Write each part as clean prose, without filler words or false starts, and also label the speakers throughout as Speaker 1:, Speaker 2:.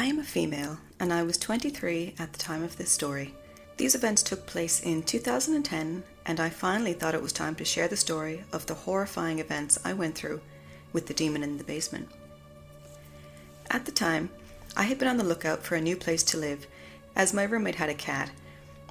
Speaker 1: I am a female, and I was 23 at the time of this story. These events took place in 2010, and I finally thought it was time to share the story of the horrifying events I went through with the demon in the basement. At the time, I had been on the lookout for a new place to live, as my roommate had a cat,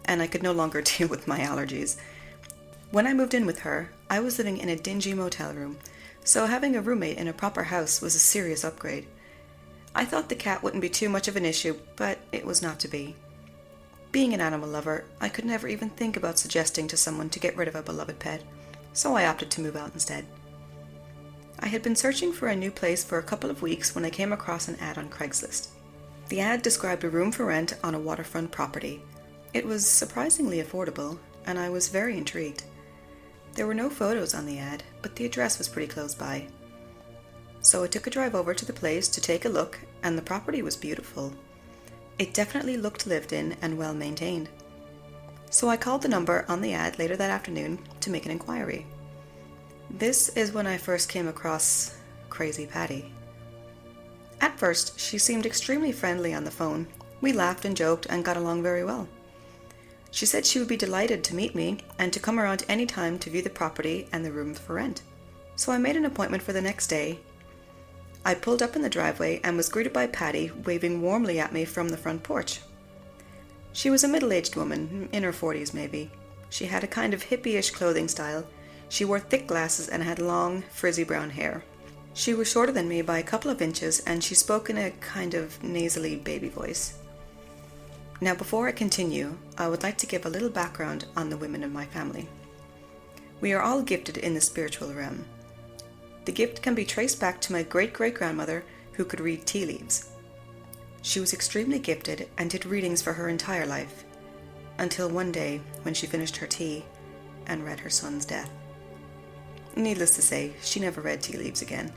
Speaker 1: and I could no longer deal with my allergies. When I moved in with her, I was living in a dingy motel room, so having a roommate in a proper house was a serious upgrade. I thought the cat wouldn't be too much of an issue, but it was not to be. Being an animal lover, I could never even think about suggesting to someone to get rid of a beloved pet, so I opted to move out instead. I had been searching for a new place for a couple of weeks when I came across an ad on Craigslist. The ad described a room for rent on a waterfront property. It was surprisingly affordable, and I was very intrigued. There were no photos on the ad, but the address was pretty close by. So I took a drive over to the place to take a look, and the property was beautiful. It definitely looked lived in and well maintained. So I called the number on the ad later that afternoon to make an inquiry. This is when I first came across Crazy Patty. At first, she seemed extremely friendly on the phone. We laughed and joked and got along very well. She said she would be delighted to meet me and to come around any time to view the property and the rooms for rent. So I made an appointment for the next day. I pulled up in the driveway and was greeted by Patty waving warmly at me from the front porch. She was a middle-aged woman, in her 40s maybe. She had a kind of hippie-ish clothing style. She wore thick glasses and had long, frizzy brown hair. She was shorter than me by a couple of inches, and she spoke in a kind of nasally baby voice. Now, before I continue, I would like to give a little background on the women in my family. We are all gifted in the spiritual realm. The gift can be traced back to my great-great-grandmother who could read tea leaves. She was extremely gifted and did readings for her entire life, until one day when she finished her tea and read her son's death. Needless to say, she never read tea leaves again.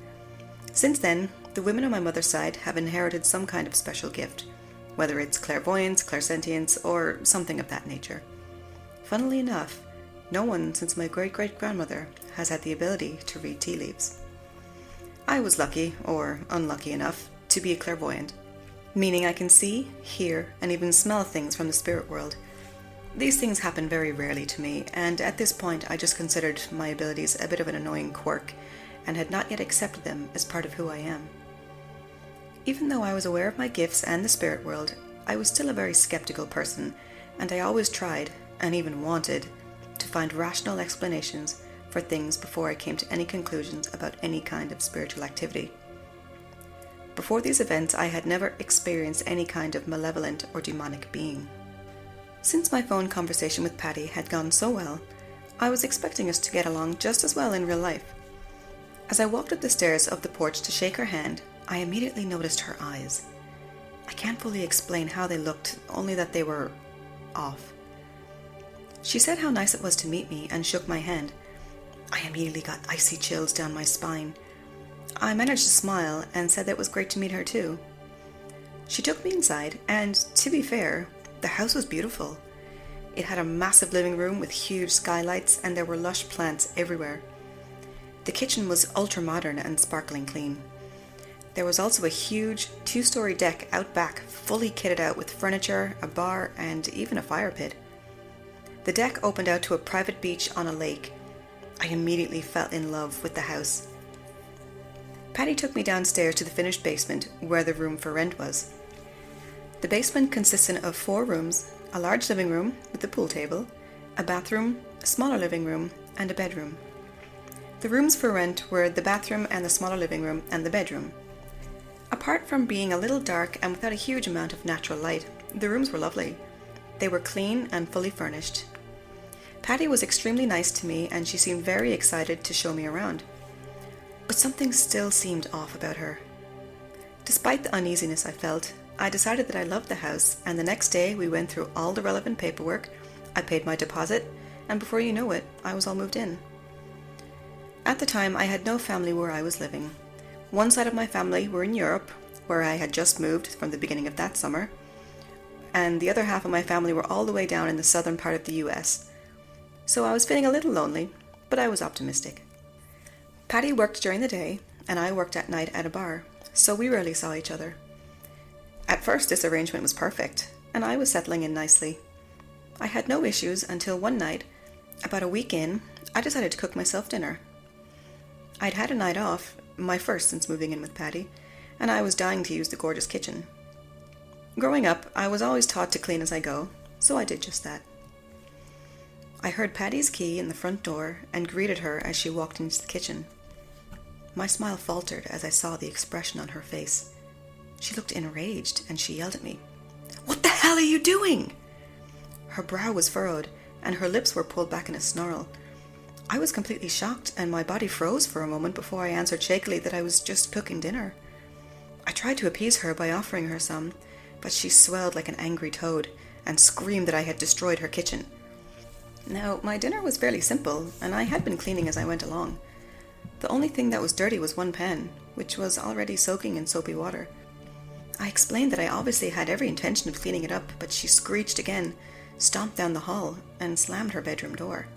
Speaker 1: Since then, the women on my mother's side have inherited some kind of special gift, whether it's clairvoyance, clairsentience, or something of that nature. Funnily enough, no one since my great-great-grandmother has had the ability to read tea leaves. I was lucky, or unlucky enough, to be a clairvoyant, meaning I can see, hear, and even smell things from the spirit world. These things happen very rarely to me, and at this point I just considered my abilities a bit of an annoying quirk, and had not yet accepted them as part of who I am. Even though I was aware of my gifts and the spirit world, I was still a very skeptical person, and I always tried, and even wanted, to find rational explanations for things before I came to any conclusions about any kind of spiritual activity. Before these events, I had never experienced any kind of malevolent or demonic being. Since my phone conversation with Patty had gone so well, I was expecting us to get along just as well in real life. As I walked up the stairs of the porch to shake her hand, I immediately noticed her eyes. I can't fully explain how they looked, only that they were off. She said how nice it was to meet me and shook my hand. I immediately got icy chills down my spine. I managed to smile and said that it was great to meet her too. She took me inside, and to be fair, the house was beautiful. It had a massive living room with huge skylights, and there were lush plants everywhere. The kitchen was ultra-modern and sparkling clean. There was also a huge 2-story deck out back, fully kitted out with furniture, a bar, and even a fire pit. The deck opened out to a private beach on a lake. I immediately fell in love with the house. Patty took me downstairs to the finished basement, where the room for rent was. The basement consisted of 4 rooms, a large living room with a pool table, a bathroom, a smaller living room, and a bedroom. The rooms for rent were the bathroom and the smaller living room and the bedroom. Apart from being a little dark and without a huge amount of natural light, the rooms were lovely. They were clean and fully furnished. Patty was extremely nice to me, and she seemed very excited to show me around. But something still seemed off about her. Despite the uneasiness I felt, I decided that I loved the house, and the next day we went through all the relevant paperwork, I paid my deposit, and before you know it, I was all moved in. At the time, I had no family where I was living. One side of my family were in Europe, where I had just moved from the beginning of that summer, and the other half of my family were all the way down in the southern part of the US. So I was feeling a little lonely, but I was optimistic. Patty worked during the day, and I worked at night at a bar, so we rarely saw each other. At first, this arrangement was perfect, and I was settling in nicely. I had no issues until one night, about a week in, I decided to cook myself dinner. I'd had a night off, my first since moving in with Patty, and I was dying to use the gorgeous kitchen. Growing up, I was always taught to clean as I go, so I did just that. I heard Patty's key in the front door and greeted her as she walked into the kitchen. My smile faltered as I saw the expression on her face. She looked enraged and she yelled at me, "What the hell are you doing?" Her brow was furrowed and her lips were pulled back in a snarl. I was completely shocked and my body froze for a moment before I answered shakily that I was just cooking dinner. I tried to appease her by offering her some, but she swelled like an angry toad and screamed that I had destroyed her kitchen. Now, my dinner was fairly simple, and I had been cleaning as I went along. The only thing that was dirty was one pan, which was already soaking in soapy water. I explained that I obviously had every intention of cleaning it up, but she screeched again, stomped down the hall, and slammed her bedroom door.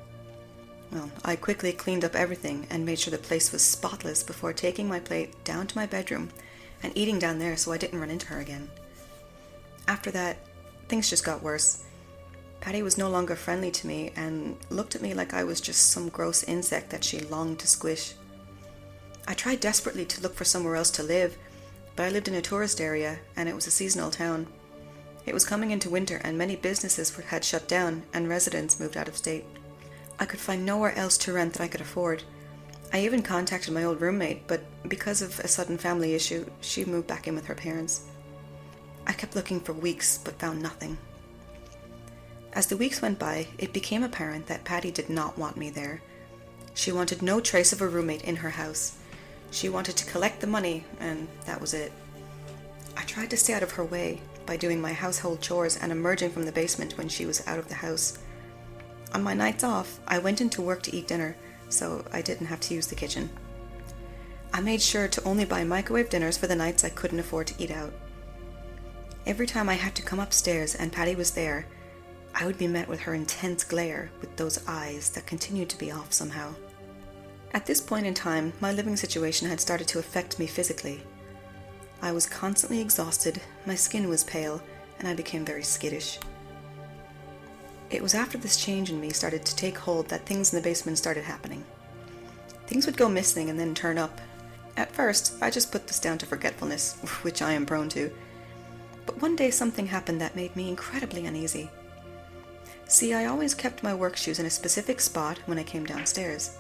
Speaker 1: Well, I quickly cleaned up everything and made sure the place was spotless before taking my plate down to my bedroom and eating down there so I didn't run into her again. After that, things just got worse. Patty was no longer friendly to me and looked at me like I was just some gross insect that she longed to squish. I tried desperately to look for somewhere else to live, but I lived in a tourist area and it was a seasonal town. It was coming into winter and many businesses had shut down and residents moved out of state. I could find nowhere else to rent that I could afford. I even contacted my old roommate, but because of a sudden family issue, she moved back in with her parents. I kept looking for weeks, but found nothing. As the weeks went by, it became apparent that Patty did not want me there. She wanted no trace of a roommate in her house. She wanted to collect the money, and that was it. I tried to stay out of her way by doing my household chores and emerging from the basement when she was out of the house. On my nights off, I went into work to eat dinner, so I didn't have to use the kitchen. I made sure to only buy microwave dinners for the nights I couldn't afford to eat out. Every time I had to come upstairs and Patty was there, I would be met with her intense glare with those eyes that continued to be off somehow. At this point in time, my living situation had started to affect me physically. I was constantly exhausted, my skin was pale, and I became very skittish. It was after this change in me started to take hold that things in the basement started happening. Things would go missing and then turn up. At first, I just put this down to forgetfulness, which I am prone to. But one day something happened that made me incredibly uneasy. See, I always kept my work shoes in a specific spot when I came downstairs.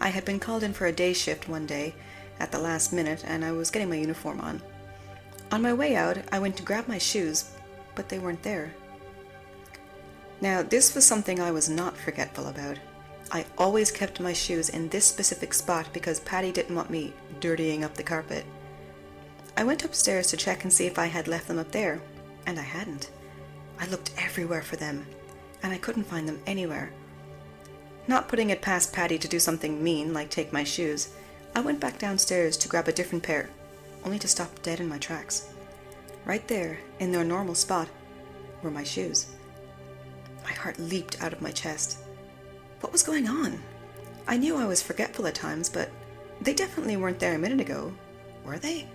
Speaker 1: I had been called in for a day shift one day at the last minute and I was getting my uniform on. On my way out, I went to grab my shoes, but they weren't there. Now, this was something I was not forgetful about. I always kept my shoes in this specific spot because Patty didn't want me dirtying up the carpet. I went upstairs to check and see if I had left them up there, and I hadn't. I looked everywhere for them, and I couldn't find them anywhere. Not putting it past Patty to do something mean like take my shoes, I went back downstairs to grab a different pair, only to stop dead in my tracks. Right there, in their normal spot, were my shoes. My heart leaped out of my chest. What was going on? I knew I was forgetful at times, but they definitely weren't there a minute ago, were they?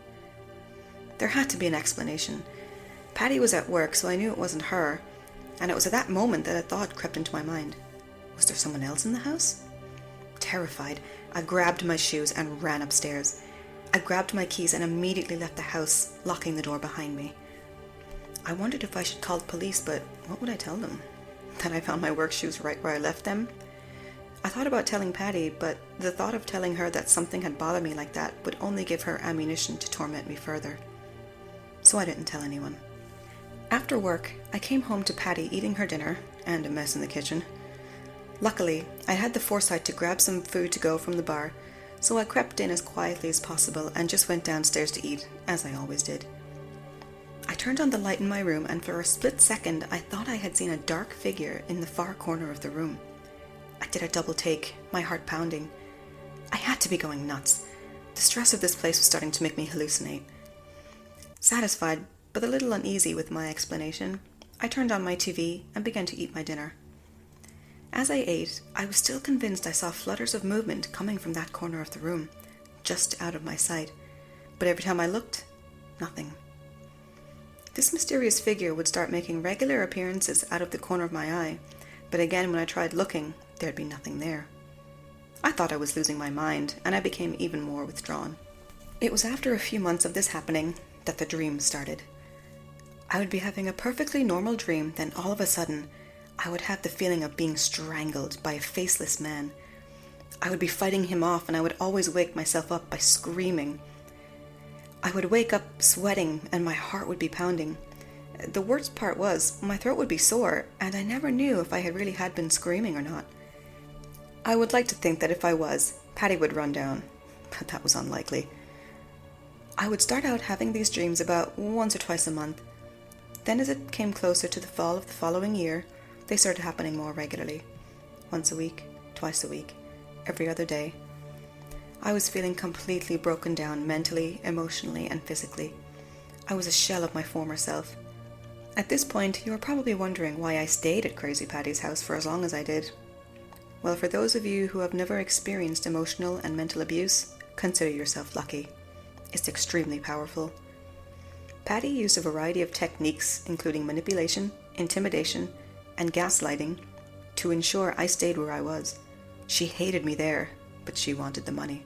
Speaker 1: There had to be an explanation. Patty was at work, so I knew it wasn't her, and it was at that moment that a thought crept into my mind. Was there someone else in the house? Terrified, I grabbed my shoes and ran upstairs. I grabbed my keys and immediately left the house, locking the door behind me. I wondered if I should call the police, but what would I tell them? That I found my work shoes right where I left them? I thought about telling Patty, but the thought of telling her that something had bothered me like that would only give her ammunition to torment me further. So I didn't tell anyone. After work, I came home to Patty eating her dinner, and a mess in the kitchen. Luckily, I had the foresight to grab some food to go from the bar, so I crept in as quietly as possible and just went downstairs to eat, as I always did. I turned on the light in my room, and for a split second I thought I had seen a dark figure in the far corner of the room. I did a double take, my heart pounding. I had to be going nuts. The stress of this place was starting to make me hallucinate. Satisfied, but a little uneasy with my explanation, I turned on my TV and began to eat my dinner. As I ate, I was still convinced I saw flutters of movement coming from that corner of the room, just out of my sight. But every time I looked, nothing. This mysterious figure would start making regular appearances out of the corner of my eye, but again when I tried looking, there'd be nothing there. I thought I was losing my mind, and I became even more withdrawn. It was after a few months of this happening that the dream started. I would be having a perfectly normal dream, then all of a sudden, I would have the feeling of being strangled by a faceless man. I would be fighting him off, and I would always wake myself up by screaming. I would wake up sweating, and my heart would be pounding. The worst part was, my throat would be sore, and I never knew if I had really had been screaming or not. I would like to think that if I was, Patty would run down, but that was unlikely. I would start out having these dreams about once or twice a month. Then as it came closer to the fall of the following year, they started happening more regularly. Once a week, twice a week, every other day. I was feeling completely broken down mentally, emotionally, and physically. I was a shell of my former self. At this point, you are probably wondering why I stayed at Crazy Patty's house for as long as I did. Well, for those of you who have never experienced emotional and mental abuse, consider yourself lucky. It's extremely powerful. Patty used a variety of techniques, including manipulation, intimidation, and gaslighting, to ensure I stayed where I was. She hated me there, but she wanted the money.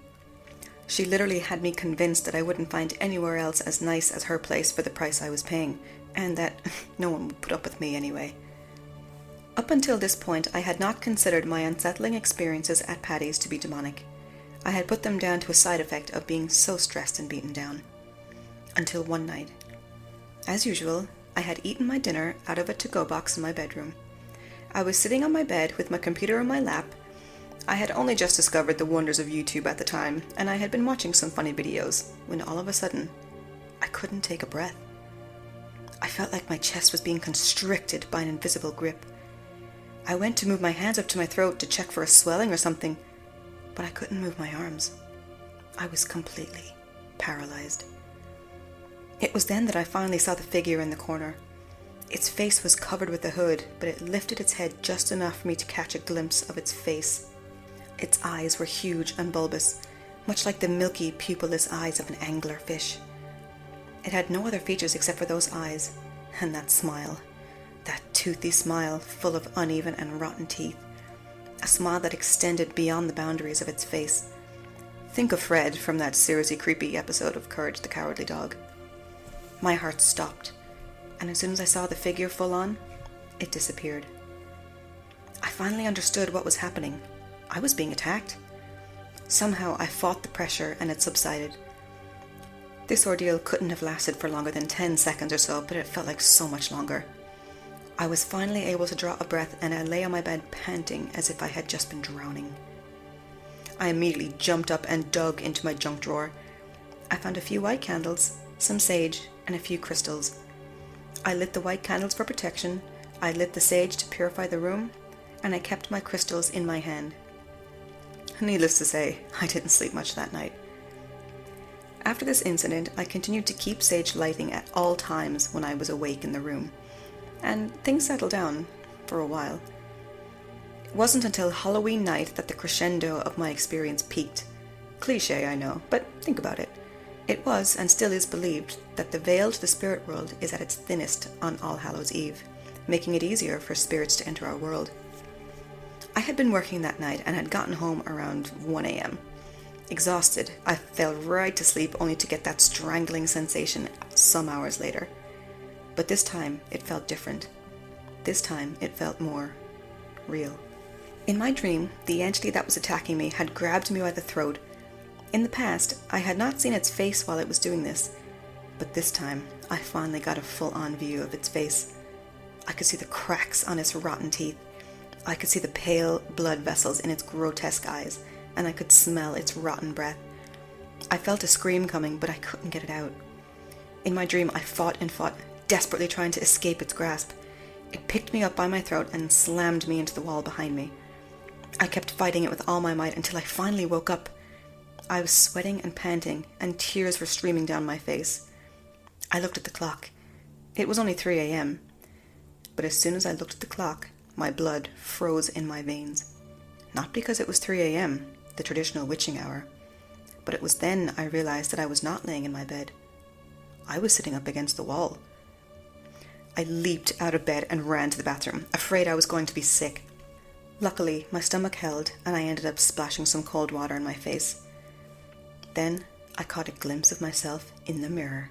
Speaker 1: She literally had me convinced that I wouldn't find anywhere else as nice as her place for the price I was paying, and that no one would put up with me anyway. Up until this point, I had not considered my unsettling experiences at Patty's to be demonic. I had put them down to a side effect of being so stressed and beaten down. Until one night. As usual, I had eaten my dinner out of a to-go box in my bedroom. I was sitting on my bed with my computer in my lap. I had only just discovered the wonders of YouTube at the time, and I had been watching some funny videos, when all of a sudden, I couldn't take a breath. I felt like my chest was being constricted by an invisible grip. I went to move my hands up to my throat to check for a swelling or something, but I couldn't move my arms. I was completely paralyzed. It was then that I finally saw the figure in the corner. Its face was covered with a hood, but it lifted its head just enough for me to catch a glimpse of its face. Its eyes were huge and bulbous, much like the milky, pupilless eyes of an angler fish. It had no other features except for those eyes, and that smile. That toothy smile, full of uneven and rotten teeth. A smile that extended beyond the boundaries of its face. Think of Fred from that seriously creepy episode of Courage the Cowardly Dog. My heart stopped, and as soon as I saw the figure full on, it disappeared. I finally understood what was happening. I was being attacked. Somehow I fought the pressure and it subsided. This ordeal couldn't have lasted for longer than 10 seconds or so, but it felt like so much longer. I was finally able to draw a breath, and I lay on my bed panting as if I had just been drowning. I immediately jumped up and dug into my junk drawer. I found a few white candles, some sage, and a few crystals. I lit the white candles for protection, I lit the sage to purify the room, and I kept my crystals in my hand. Needless to say, I didn't sleep much that night. After this incident, I continued to keep sage lighting at all times when I was awake in the room, and things settled down for a while. It wasn't until Halloween night that the crescendo of my experience peaked. Cliché, I know, but think about it. It was, and still is, believed that the veil to the spirit world is at its thinnest on All Hallows Eve, making it easier for spirits to enter our world. I had been working that night and had gotten home around 1 a.m. Exhausted, I fell right to sleep only to get that strangling sensation some hours later. But this time, it felt different. This time, it felt more real. In my dream, the entity that was attacking me had grabbed me by the throat. In the past, I had not seen its face while it was doing this, but this time, I finally got a full-on view of its face. I could see the cracks on its rotten teeth. I could see the pale blood vessels in its grotesque eyes, and I could smell its rotten breath. I felt a scream coming, but I couldn't get it out. In my dream, I fought and fought, desperately trying to escape its grasp. It picked me up by my throat and slammed me into the wall behind me. I kept fighting it with all my might until I finally woke up. I was sweating and panting, and tears were streaming down my face. I looked at the clock. It was only 3 a.m. But as soon as I looked at the clock, my blood froze in my veins. Not because it was 3 a.m., the traditional witching hour, but it was then I realized that I was not laying in my bed. I was sitting up against the wall. I leaped out of bed and ran to the bathroom, afraid I was going to be sick. Luckily, my stomach held and I ended up splashing some cold water in my face. Then I caught a glimpse of myself in the mirror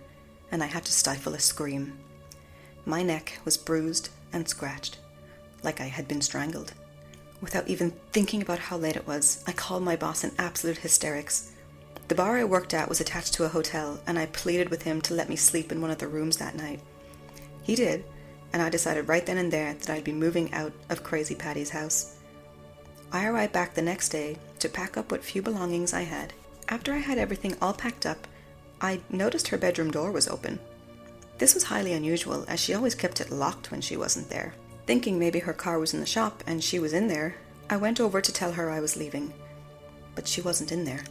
Speaker 1: and I had to stifle a scream. My neck was bruised and scratched, like I had been strangled. Without even thinking about how late it was, I called my boss in absolute hysterics. The bar I worked at was attached to a hotel, and I pleaded with him to let me sleep in one of the rooms that night. He did, and I decided right then and there that I'd be moving out of Crazy Patty's house. I arrived back the next day to pack up what few belongings I had. After I had everything all packed up, I noticed her bedroom door was open. This was highly unusual, as she always kept it locked when she wasn't there. Thinking maybe her car was in the shop and she was in there, I went over to tell her I was leaving. But she wasn't in there.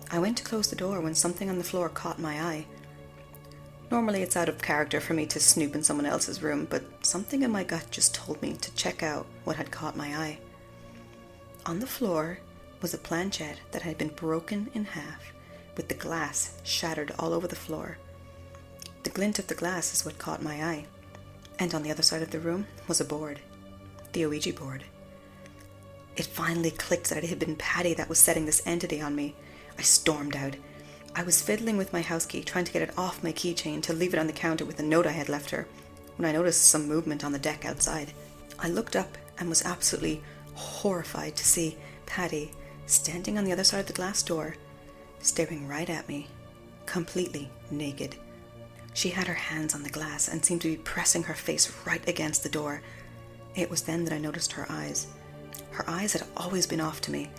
Speaker 1: I went to close the door when something on the floor caught my eye. Normally it's out of character for me to snoop in someone else's room, but something in my gut just told me to check out what had caught my eye. On the floor was a planchette that had been broken in half, with the glass shattered all over the floor. The glint of the glass is what caught my eye. And on the other side of the room was a board, the Ouija board. It finally clicked that it had been Patty that was setting this entity on me. I stormed out. I was fiddling with my house key, trying to get it off my keychain to leave it on the counter with the note I had left her, when I noticed some movement on the deck outside. I looked up and was absolutely horrified to see Patty standing on the other side of the glass door, staring right at me, completely naked. She had her hands on the glass and seemed to be pressing her face right against the door. It was then that I noticed her eyes. Her eyes had always been off to me,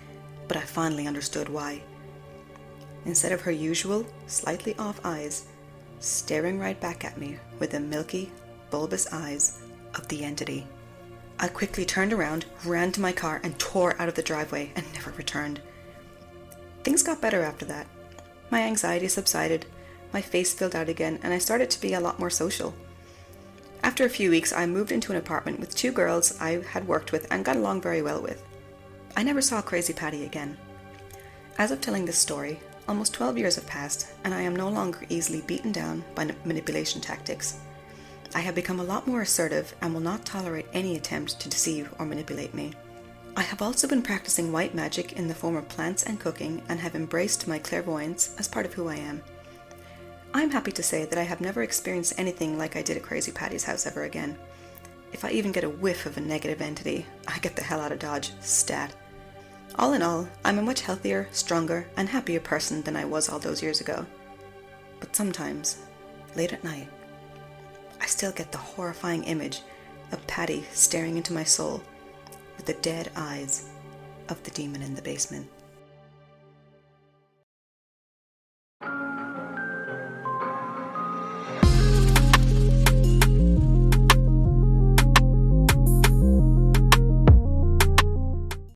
Speaker 1: but I finally understood why. Instead of her usual, slightly off eyes, staring right back at me were the milky, bulbous eyes of the entity. I quickly turned around, ran to my car, and tore out of the driveway and never returned. Things got better after that. My anxiety subsided. My face filled out again, and I started to be a lot more social. After a few weeks, I moved into an apartment with 2 girls I had worked with and got along very well with. I never saw Crazy Patty again. As of telling this story, almost 12 years have passed, and I am no longer easily beaten down by manipulation tactics. I have become a lot more assertive and will not tolerate any attempt to deceive or manipulate me. I have also been practicing white magic in the form of plants and cooking, and have embraced my clairvoyance as part of who I am. I am happy to say that I have never experienced anything like I did at Crazy Patty's house ever again. If I even get a whiff of a negative entity, I get the hell out of Dodge, stat. All in all, I'm a much healthier, stronger, and happier person than I was all those years ago. But sometimes, late at night, I still get the horrifying image of Patty staring into my soul with the dead eyes of the demon in the basement.